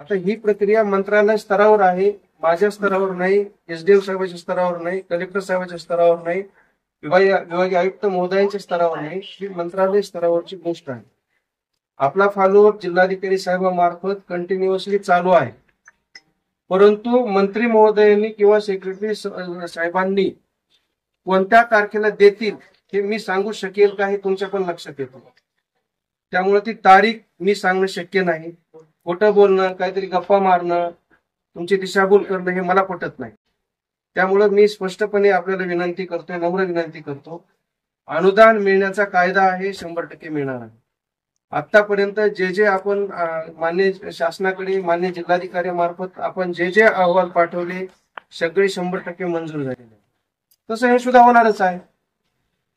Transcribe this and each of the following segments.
आता ही प्रक्रिया मंत्रालय स्तरावर आहे, माझ्या स्तरावर नाही, एसडीएम साहेबांच्या स्तरावर नाही, कलेक्टर साहेबांच्या स्तरावर नाही, विभागीय आयुक्त महोदयांच्या स्तरावर नाही, ही मंत्रालय स्तरावरची गोष्ट आहे. आपला फॉलोअप जिल्हाधिकारी साहेबांमार्फत कंटिन्युअसली चालू आहे. परंतु मंत्री महोदयांनी किंवा सेक्रेटरी साहेबांनी कोणत्या तारखेला देतील हे मी सांगू शकेल का हे तुमच्या पण लक्षात येतं. त्यामुळे ती तारीख मी सांगणं शक्य नाही. खोटं बोलणं, काहीतरी गप्पा मारणं, तुमची दिशाभूल करणं हे मला पटत नाही. त्यामुळे मी स्पष्टपणे आपल्याला विनंती करतोय, नम्र विनंती करतो, अनुदान मिळण्याचा कायदा आहे, 100% मिळणार आहे. आतापर्यंत जे आपण मान्य शासनाकडे मान्य जिल्हाधिकाऱ्यामार्फत आपण जे अहवाल पाठवले सगळे 100% मंजूर झालेले. तसं हे सुद्धा होणारच आहे.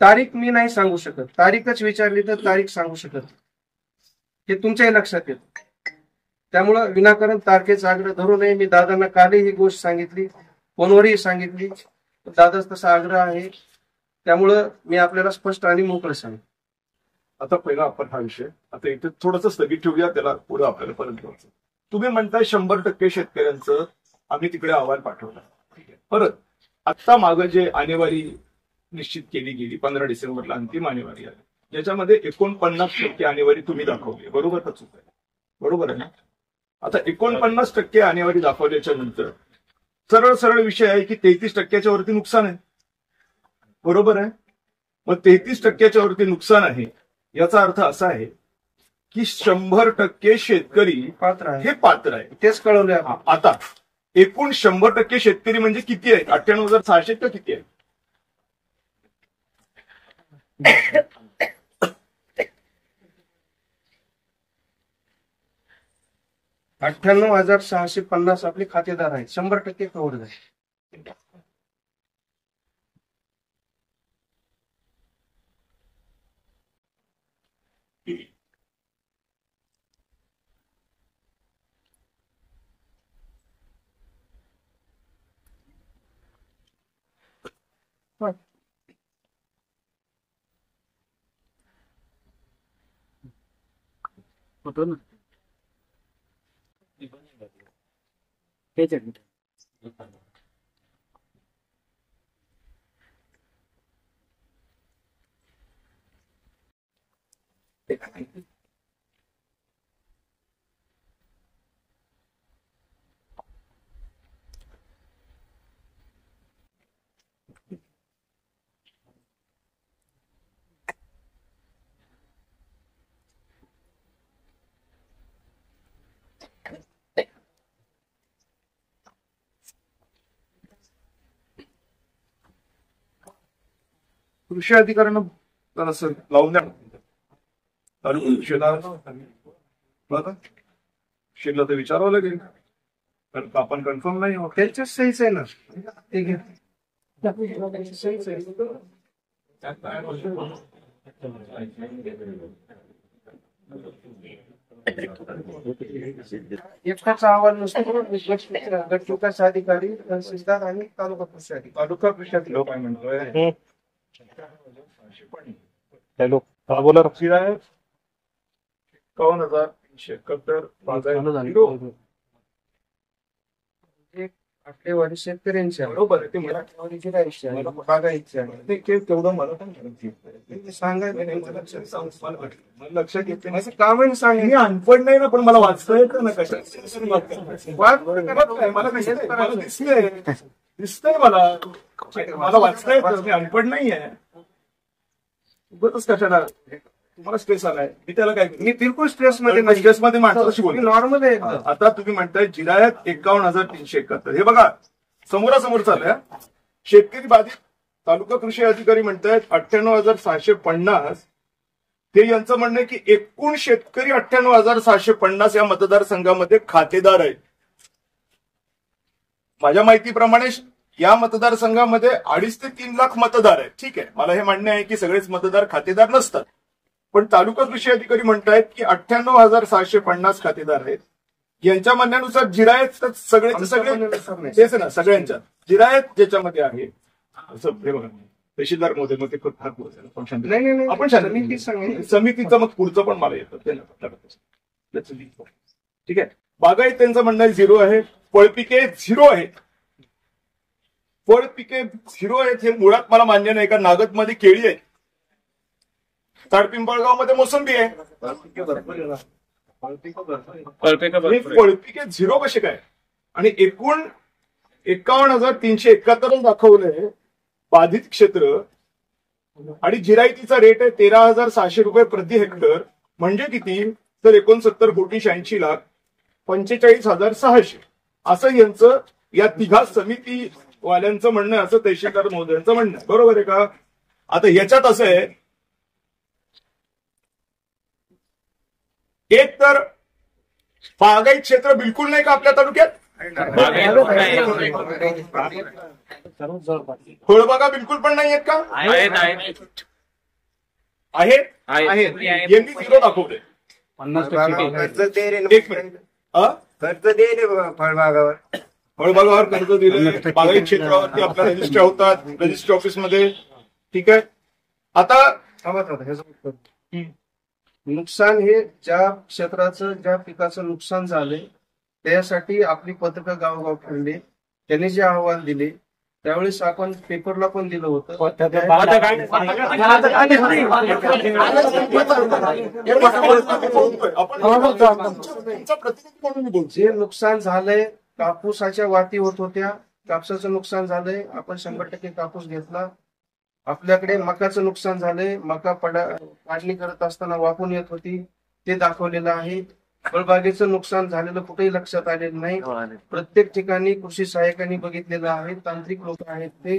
तारीख मी नाही सांगू शकत, तारीखच विचारली तर तारीख सांगू शकत, हे तुमच्याही लक्षात येतं. त्यामुळं विनाकारण तारखेचा आग्रह धरू नये. मी दादांना कालही ही गोष्ट सांगितली, फोनवरही सांगितली, दादाच तसा आग्रह आहे. त्यामुळं मी आपल्याला स्पष्ट आणि मोकळं सांगतो. आता पहिला आपण हा विषय आता इथे थोडंसं स्थगित ठेवूया, त्याला पुढे आपल्याला परत घ्यायचं. तुम्ही म्हणताय 100% शेतकऱ्यांचं आम्ही तिकडे अहवाल पाठवला, ठीक आहे. परत आता मागं जे आणेवारी निश्चित केली गेली 15 डिसेंबरला अंतिम आणेवारी आली, ज्याच्यामध्ये 49% आणेवारी तुम्ही दाखवली, बरोबर का चूक आहे? बरोबर आहे ना? आता 49% आणेवारी दाखवल्याच्या नंतर सरळ सरळ विषय आहे की 33% वरती नुकसान आहे, बरोबर आहे? मग 33% वरती नुकसान आहे याचा अर्थ असा आहे की 100% शेतकरी पात्र आहे, हे पात्र आहे. तेच कळवले. आता एकूण 100% शेतकरी म्हणजे किती आहेत? 98,600 का किती आहे? 98,650 आपले खातेदार आहेत, 100% कव्हर झाले. होतो ना हेच कृषी अधिकाऱ्यांना जरासं लावून द्या. शेतला तर विचारावं लागेल, कारण आपण कन्फर्म नाही होत. त्यांच्याच सहीच आहे ना, ते घ्या. सहीच आहे. एकटाचा अहवाल नसतो, गट विकास अधिकारी, तहसीलदार आणि तालुका कृषी अधिकारी. काय म्हणतोय? हॅलो, हा बोला. 51,371 आकडेवारी शेतकऱ्यांची बरोबर आहे. ते मला गिरायची आहे, बागायची आहे, तेवढं मला पण सांगायचं मला लक्षात येते. असं काम आहे. सांग, मी अनपढ नाही ना, पण मला वाचता येतं ना. कशा मला दिसतंय मला वाचता येतं. मी अनपढ नाही आहे. कशाला तुम्हाला स्ट्रेस आलाय? मी त्याला काय, मी बिलकुल स्ट्रेसमध्ये माणसाशी बोलतो, नॉर्मल आहे. आता तुम्ही म्हणताय जिरायत 51,371. हे बघा समोरासमोर चाललंय. शेतकरी बाधित तालुका कृषी अधिकारी म्हणतायत 98,650. ते यांचं म्हणणं आहे की एकूण शेतकरी 98,650 या मतदारसंघामध्ये खातेदार आहेत. माझ्या माहितीप्रमाणे या मतदारसंघामध्ये 2.5 ते 3 लाख मतदार आहेत. ठीक आहे, मला हे म्हणणे आहे की सगळेच मतदार खातेदार नसतात, पण तालुका कृषी अधिकारी म्हणतायत की 98,650 खातेदार आहेत. यांच्या म्हणण्यानुसार जिरायत सगळे तेच ना, सगळ्यांच्या जिरायत ज्याच्यामध्ये आहे असं हे बघा. तहसीलदार महोदय मग ते आपण समितीचं मग पुढचं पण मला येतं. ठीक आहे, बागायत त्यांचं म्हणणं झिरो आहे, फळपिके झिरो आहेत. फळपिके झिरो आहेत हे मुळात मला मान्य नाही, कारण नागदमध्ये केळी आहे, ताडपिंपळगाव मध्ये मोसंबी आहे. फळपिके झिरो कसे काय? आणि एकूण 51,371 दाखवलंय बाधित क्षेत्र, आणि जिरायतीचा रेट आहे 13,600 रुपये प्रति हेक्टर. म्हणजे किती? तर 69,45,45,600 असं यांचं या तिघा समिती वाल्यांचं म्हणणं, असं तहसीलदार महोदयांचं म्हणणं. बरोबर आहे का? आता याच्यात असं आहे, एक तर बागायत क्षेत्र बिलकुल नाही का आपल्या तालुक्यात? फळबागा बिलकुल पण नाही आहेत का? आहेत. यांनी झिरो दाखवले. 50% कर्ज दे रे एक मिनिट. कर्ज दे रे फळबागावर. फळबागावर कर्ज दिले, बागायत क्षेत्रावरती आपल्या रजिस्टर होतात रजिस्टर ऑफिसमध्ये. ठीक आहे. आता नुकसान हे ज्या क्षेत्राचं ज्या पिकाचं नुकसान झालंय त्यासाठी आपली पथकं गावोगाव फिरले, त्यांनी जे अहवाल दिले त्यावेळेस आपण पेपरला पण दिलं होतं. जे नुकसान झालंय, कापूसाच्या वाती होत होत्या, कापसाचं नुकसान झालंय, आपण 100% कापूस घेतला. आपल्याकडे मकाचं नुकसान झालंय, मका काढणी करत असताना वाफून येत होती, ते दाखवलेलं आहे. फळबागेचं नुकसान झालेलं कुठेही लक्षात आलेलं नाही. प्रत्येक ठिकाणी कृषी सहाय्यकांनी बघितलेलं आहे, तांत्रिक लोक आहेत ते